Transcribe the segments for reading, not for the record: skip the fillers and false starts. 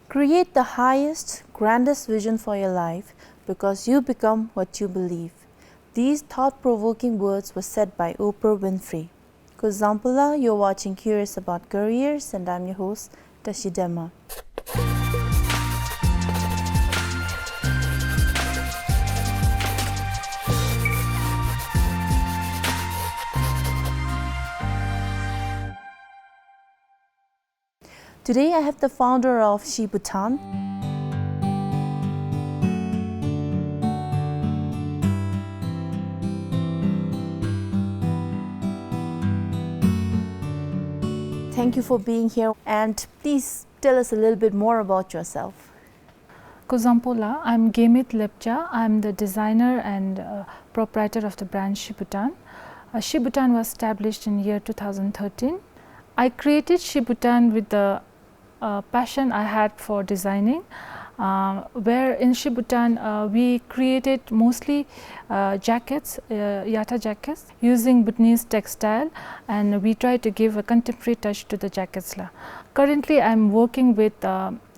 Create the highest, grandest vision for your life because you become what you believe. These thought-provoking words were said by Oprah Winfrey. Ko Zampula, you're watching Curious About Careers, and I'm your host, Tashidema. Today I have the founder of She Bhutan. Thank you for being here, and please tell us a little bit more about yourself. Ko Zampula, I'm Gemit Lepcha. I'm the designer and proprietor of the brand She Bhutan. She Bhutan was established in year 2013. I created She Bhutan with the passion I had for designing, where in She Bhutan we created mostly jackets, yata jackets, using Bhutanese textile, and we try to give a contemporary touch to the jackets. Currently I am working with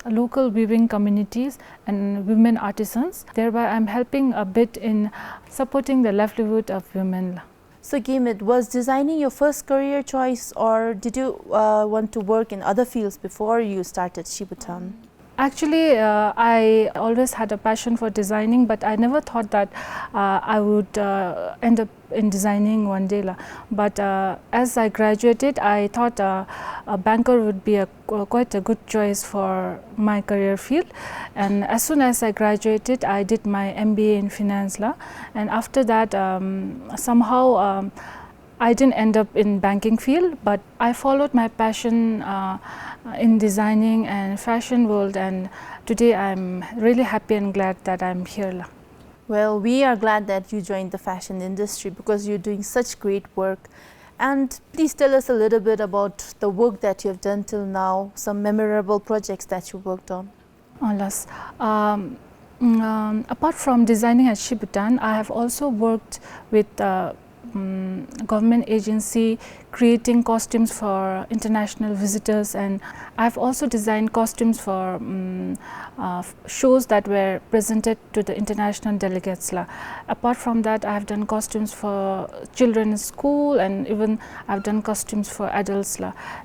local weaving communities and women artisans, thereby I am helping a bit in supporting the livelihood of women. So Gemit, was designing your first career choice, or did you want to work in other fields before you started She Bhutan? Actually, I always had a passion for designing, but I never thought that I would end up in designing one day. But as I graduated, I thought a banker would be quite a good choice for my career field. And as soon as I graduated, I did my MBA in finance law. And after that, somehow I didn't end up in banking field, but I followed my passion in designing and fashion world, and today I'm really happy and glad that I'm here. Well, we are glad that you joined the fashion industry because you're doing such great work. And please tell us a little bit about the work that you have done till now, some memorable projects that you worked on. Alas. Apart from designing at She Bhutan, I have also worked with government agency creating costumes for international visitors, and I've also designed costumes for shows that were presented to the international delegates. Apart from that, I have done costumes for children in school, and even I've done costumes for adults.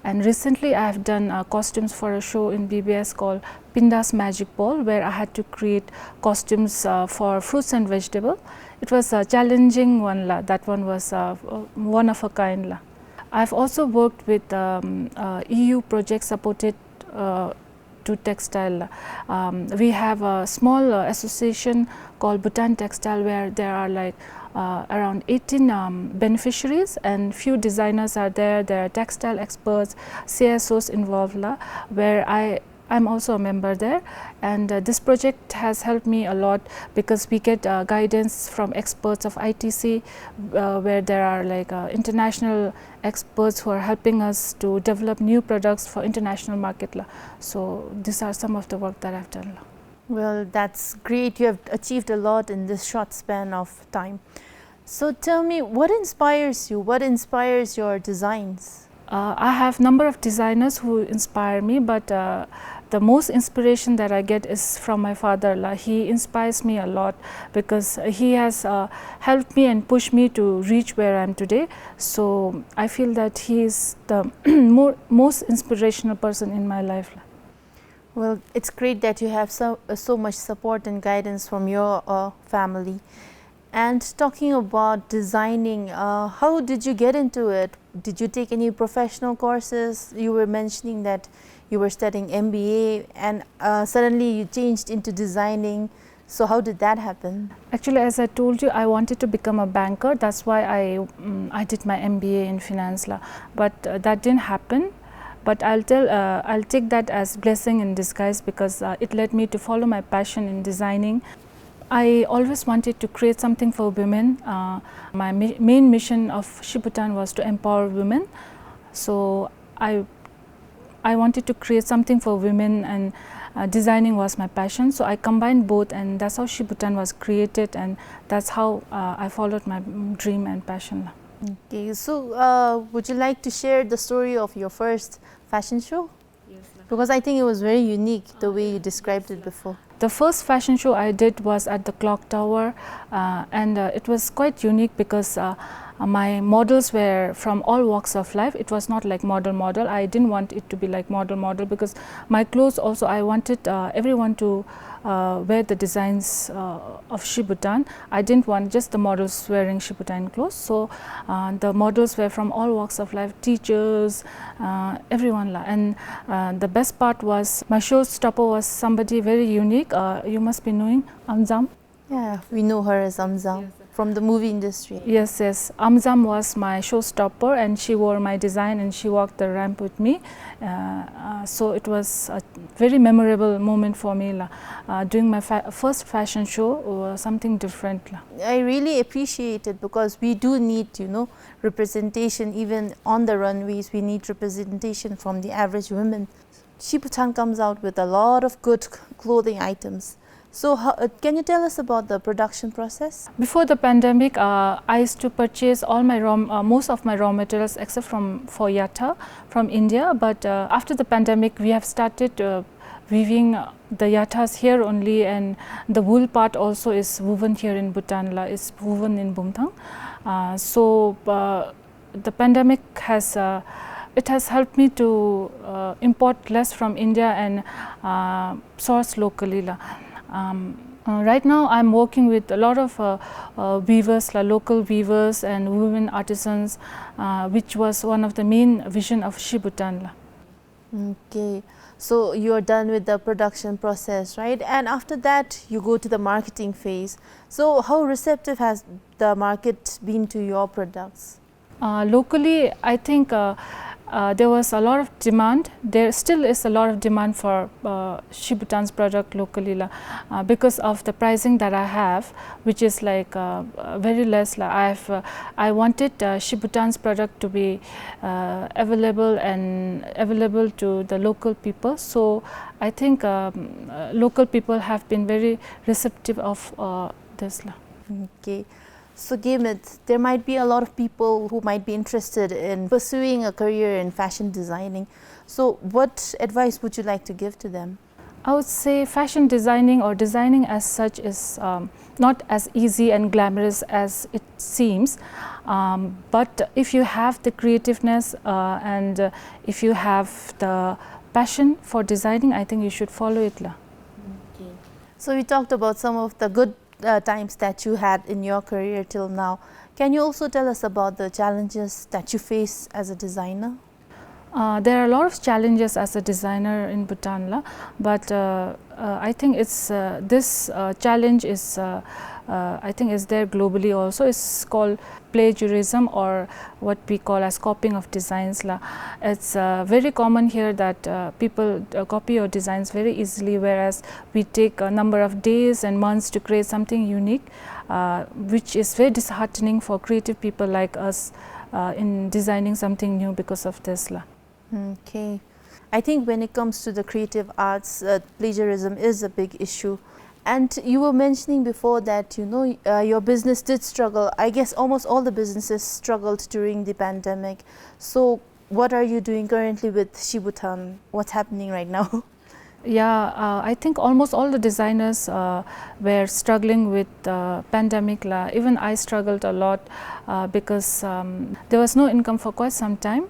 And recently I have done costumes for a show in BBS called Pinda's Magic Ball, where I had to create costumes for fruits and vegetables. It was a challenging one. That one was one of a kind. I've also worked with EU projects supported to textile. We have a small association called Bhutan Textile, where there are like around 18 beneficiaries, and few designers are there. There are textile experts, CSOs involved, where I'm also a member there, and this project has helped me a lot because we get guidance from experts of ITC, where there are like international experts who are helping us to develop new products for international market. So these are some of the work that I've done. Well, that's great. You have achieved a lot in this short span of time. So tell me, what inspires you? What inspires your designs? I have a number of designers who inspire me, but the most inspiration that I get is from my father. He inspires me a lot because he has helped me and pushed me to reach where I am today. So I feel that he is the most inspirational person in my life. Well, it's great that you have so much support and guidance from your family. And talking about designing, how did you get into it? Did you take any professional courses? You were mentioning that you were studying MBA, and suddenly you changed into designing. So how did that happen? Actually, as I told you, I wanted to become a banker. That's why I did my MBA in finance law. But that didn't happen. But I'll take that as blessing in disguise because it led me to follow my passion in designing. I always wanted to create something for women. My main mission of She Bhutan was to empower women. So I wanted to create something for women, and designing was my passion. So I combined both, and that's how She Bhutan was created, and that's how I followed my dream and passion. Okay, so would you like to share the story of your first fashion show? Yes. Because I think it was very unique the way you described it before. The first fashion show I did was at the clock tower, and it was quite unique because my models were from all walks of life. It was not like model. I didn't want it to be like model because my clothes also, I wanted everyone to wear the designs of She Bhutan. I didn't want just the models wearing She Bhutan clothes. So the models were from all walks of life, teachers, everyone. And the best part was my showstopper was somebody very unique. You must be knowing Amzam. Yeah, we know her as Amzam. Yes. From the movie industry. Yes. Amzam was my showstopper, and she wore my design and she walked the ramp with me. So it was a very memorable moment for me. Doing my first fashion show was something different. I really appreciate it because we do need, representation even on the runways. We need representation from the average women. She Bhutan comes out with a lot of good clothing items. So can you tell us about the production process? Before the pandemic, I used to purchase all my most of my raw materials except for yatha from India. But after the pandemic, we have started weaving the yathas here only, and the wool part also is woven here in Bhutan. Is woven in Bumthang. So the pandemic has it has helped me to import less from India and source locally. Right now I'm working with a lot of weavers, local weavers and women artisans, which was one of the main vision of She Bhutan. Okay, so you're done with the production process, right? And after that you go to the marketing phase. So how receptive has the market been to your products? Locally, I think there was a lot of demand. There still is a lot of demand for She Bhutan's product locally because of the pricing that I have, which is like very less. I wanted She Bhutan's product to be available to the local people. So I think local people have been very receptive of this. Okay. So Gamit, there might be a lot of people who might be interested in pursuing a career in fashion designing. So what advice would you like to give to them? I would say fashion designing or designing as such is not as easy and glamorous as it seems. But if you have the creativeness and if you have the passion for designing, I think you should follow it. Okay. So we talked about some of the good times that you had in your career till now. Can you also tell us about the challenges that you face as a designer? There are a lot of challenges as a designer in Bhutan, but I think it's this challenge is I think is there globally also. It's called plagiarism, or what we call as copying of designs. It's very common here that people copy your designs very easily, whereas we take a number of days and months to create something unique, which is very disheartening for creative people like us in designing something new because of this. Okay. I think when it comes to the creative arts, plagiarism is a big issue. And you were mentioning before that, your business did struggle. I guess almost all the businesses struggled during the pandemic. So what are you doing currently with She Bhutan? What's happening right now? Yeah, I think almost all the designers were struggling with the pandemic. Even I struggled a lot because there was no income for quite some time.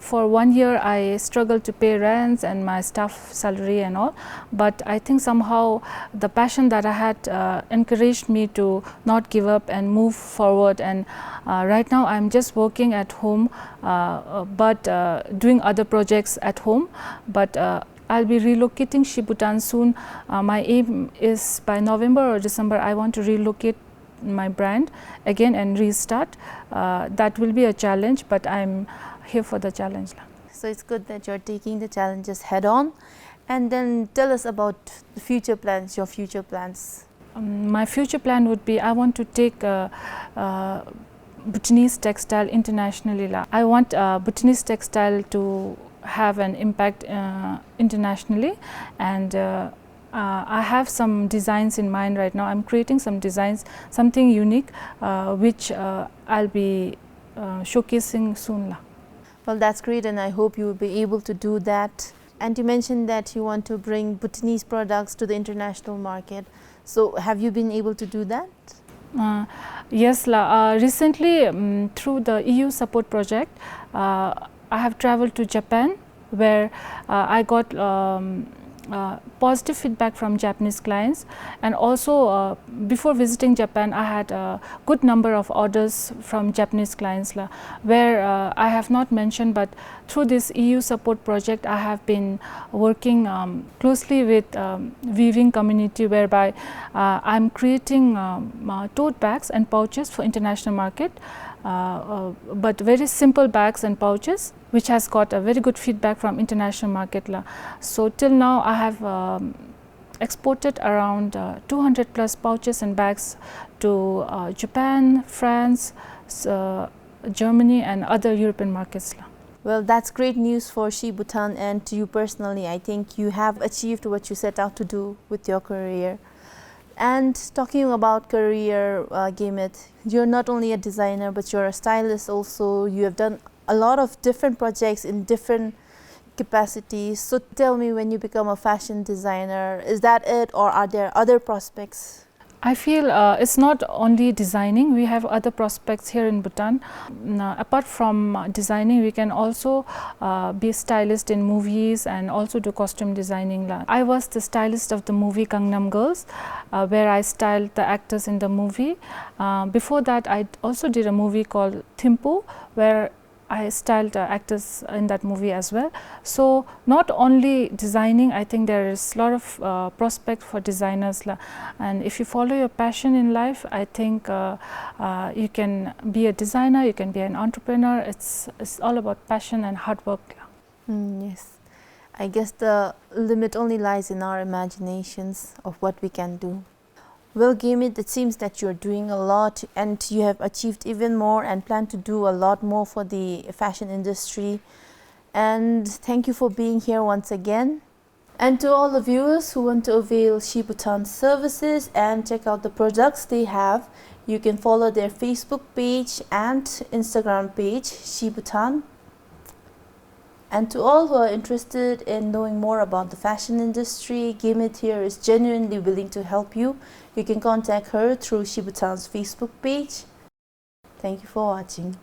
For 1 year, I struggled to pay rents and my staff salary and all. But I think somehow the passion that I had encouraged me to not give up and move forward. And right now, I'm just working at home, but doing other projects at home. But I'll be relocating She Bhutan soon. My aim is by November or December, I want to relocate my brand again and restart. That will be a challenge, but I'm here for the challenge. So it's good that you're taking the challenges head on. And then tell us about the future plans, your future plans. My future plan would be, I want to take Bhutanese textile internationally. I want Bhutanese textile to have an impact internationally, and I have some designs in mind right now. I'm creating some designs, something unique, which I'll be showcasing soon. Well, that's great, and I hope you will be able to do that. And you mentioned that you want to bring Bhutanese products to the international market. So have you been able to do that? Yes, recently through the EU support project, I have traveled to Japan, where I got positive feedback from Japanese clients, and also before visiting Japan I had a good number of orders from Japanese clients, where I have not mentioned, but through this EU support project I have been working closely with weaving community, whereby I am creating tote bags and pouches for international market. But very simple bags and pouches, which has got a very good feedback from international market. So till now I have exported around 200 plus pouches and bags to Japan, France, Germany and other European markets. Well, that's great news for She Bhutan, and to you personally. I think you have achieved what you set out to do with your career. And talking about career, Gamit, you're not only a designer, but you're a stylist also. You have done a lot of different projects in different capacities. So tell me, when you become a fashion designer, is that it, or are there other prospects? I feel it's not only designing, we have other prospects here in Bhutan. Apart from designing, we can also be a stylist in movies and also do costume designing. I was the stylist of the movie Gangnam Girls, where I styled the actors in the movie. Before that, I also did a movie called Thimpu, where I styled actors in that movie as well. So not only designing, I think there is a lot of prospect for designers, and if you follow your passion in life, I think you can be a designer, you can be an entrepreneur. It's all about passion and hard work. Yes, I guess the limit only lies in our imaginations of what we can do. Well, Gamit, it seems that you're doing a lot and you have achieved even more and plan to do a lot more for the fashion industry. And thank you for being here once again. And to all the viewers who want to avail She Bhutan's services and check out the products they have, you can follow their Facebook page and Instagram page, She Bhutan. And to all who are interested in knowing more about the fashion industry, Gamit here is genuinely willing to help you. You can contact her through She Bhutan's Facebook page. Thank you for watching.